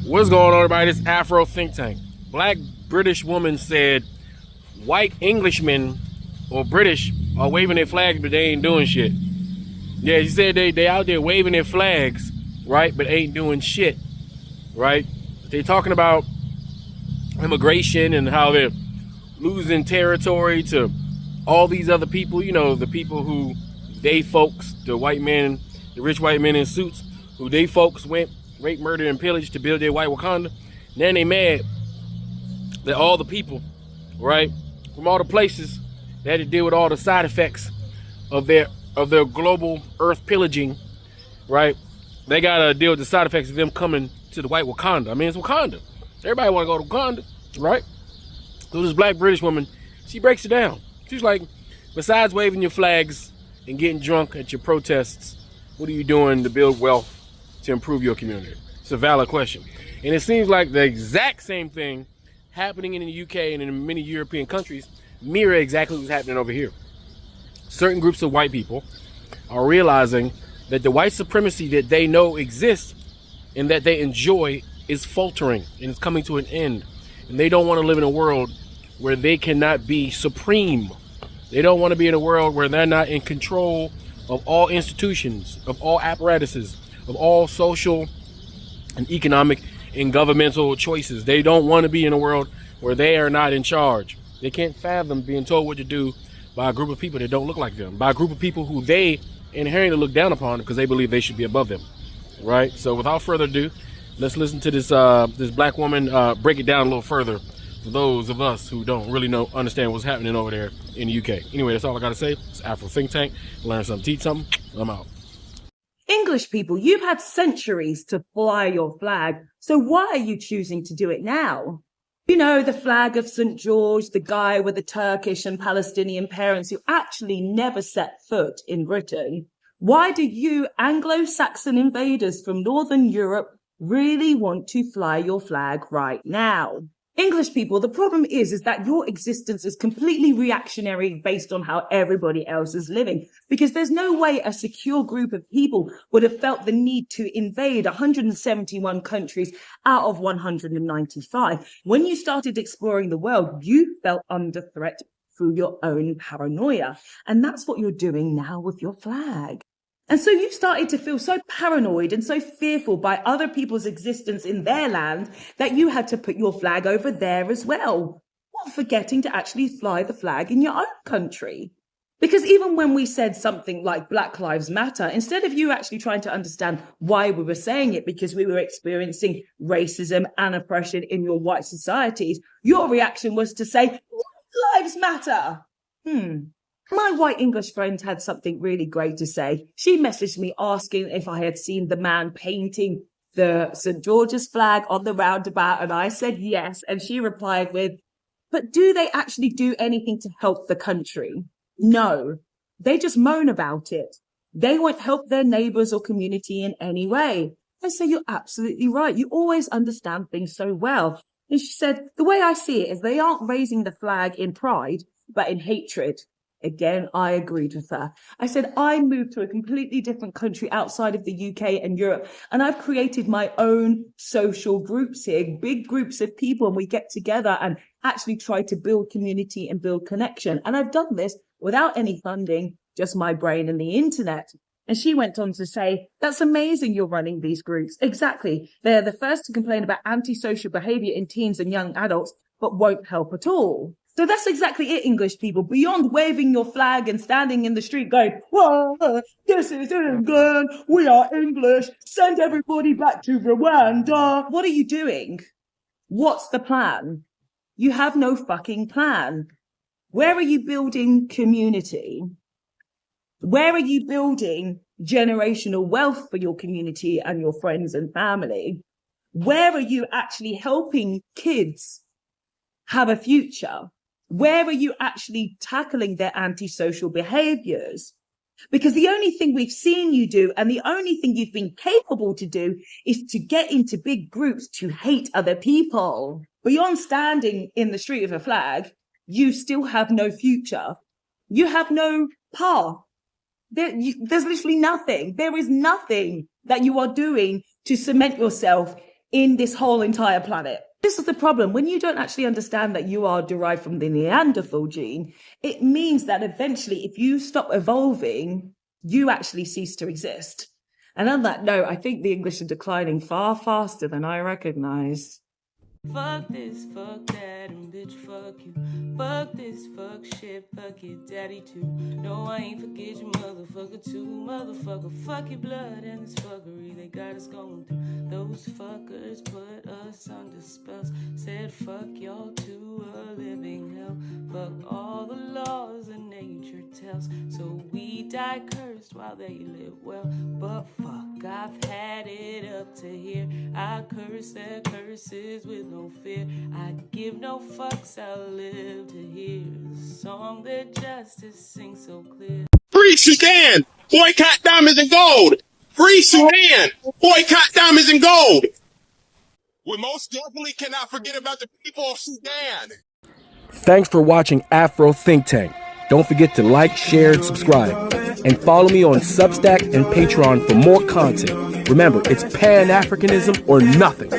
What's going on, everybody? This Afro Think Tank. Black British woman said white Englishmen or British are waving their flags, but they ain't doing shit. Yeah, she said they out there waving their flags, right, but ain't doing shit, right? They talking about immigration and how they're losing territory to all these other people, you know, the people who they folks, the white men, the rich white men in suits, who they folks went rape, murder, and pillage to build their white Wakanda. Then they mad that all the people, right, from all the places that had to deal with all the side effects of their global earth pillaging, right, they gotta deal with the side effects of them coming to the white Wakanda. I mean, it's Wakanda. Everybody wanna go to Wakanda, right? So this black British woman, she breaks it down. She's like, besides waving your flags and getting drunk at your protests, what are you doing to build wealth to improve your community? It's a valid question. And it seems like the exact same thing happening in the UK and in many European countries mirror exactly what's happening over here. Certain groups of white people are realizing that the white supremacy that they know exists and that they enjoy is faltering and it's coming to an end. And they don't want to live in a world where they cannot be supreme. They don't want to be in a world where they're not in control of all institutions, of all apparatuses, of all social and economic and governmental choices. They don't want to be in a world where they are not in charge. They can't fathom being told what to do by a group of people that don't look like them, by a group of people who they inherently look down upon because they believe they should be above them, right? So without further ado, let's listen to this this black woman break it down a little further for those of us who don't really understand what's happening over there in the UK. Anyway, that's all I got to say. It's Afro Think Tank. Learn something, teach something. I'm out. English people, you've had centuries to fly your flag, so why are you choosing to do it now? You know, the flag of St. George, the guy with the Turkish and Palestinian parents who actually never set foot in Britain. Why do you Anglo-Saxon invaders from Northern Europe really want to fly your flag right now? English people, the problem is that your existence is completely reactionary based on how everybody else is living, because there's no way a secure group of people would have felt the need to invade 171 countries out of 195. When you started exploring the world, you felt under threat through your own paranoia. And that's what you're doing now with your flag. And so you started to feel so paranoid and so fearful by other people's existence in their land that you had to put your flag over there as well, while forgetting to actually fly the flag in your own country. Because even when we said something like Black Lives Matter, instead of you actually trying to understand why we were saying it, because we were experiencing racism and oppression in your white societies, your reaction was to say, Black Lives Matter. My white English friend had something really great to say. She messaged me asking if I had seen the man painting the St. George's flag on the roundabout, and I said yes. And she replied with, but do they actually do anything to help the country? No, they just moan about it. They won't help their neighbours or community in any way. I say, you're absolutely right. You always understand things so well. And she said, the way I see it is they aren't raising the flag in pride, but in hatred. Again, I agreed with her. I said, I moved to a completely different country outside of the UK and Europe, and I've created my own social groups here, big groups of people, and we get together and actually try to build community and build connection. And I've done this without any funding, just my brain and the internet. And she went on to say, that's amazing you're running these groups. Exactly. They're the first to complain about antisocial behaviour in teens and young adults, but won't help at all. So that's exactly it, English people. Beyond waving your flag and standing in the street going, whoa, this is England, we are English, send everybody back to Rwanda. What are you doing? What's the plan? You have no fucking plan. Where are you building community? Where are you building generational wealth for your community and your friends and family? Where are you actually helping kids have a future? Where are you actually tackling their antisocial behaviors? Because the only thing we've seen you do and the only thing you've been capable to do is to get into big groups to hate other people. Beyond standing in the street with a flag, you still have no future. You have no path. There's literally nothing. There is nothing that you are doing to cement yourself in this whole entire planet. This is the problem. When you don't actually understand that you are derived from the Neanderthal gene, it means that eventually, if you stop evolving, you actually cease to exist. And on that note, I think the English are declining far faster than I recognize. Fuck this, fuck that, and bitch, fuck you. Fuck this, fuck shit, fuck your daddy too. No, I ain't forget you, motherfucker too. Motherfucker, fuck your blood and this fuckery they got us going through. Those fuckers put us under spells. Said fuck y'all to a living hell. Fuck all the laws that nature tells. So we die cursed while they live well. But fuck, I've had it up to here. I curse their curses with no fear. I give no fucks, I'll live to hear the song that justice sings so clear. Free Sudan! Boycott diamonds and gold! Free Sudan! Boycott diamonds and gold! We most definitely cannot forget about the people of Sudan. Thanks for watching Afro Think Tank. Don't forget to like, share, and subscribe. And follow me on Substack and Patreon for more content. Remember, it's Pan-Africanism or nothing.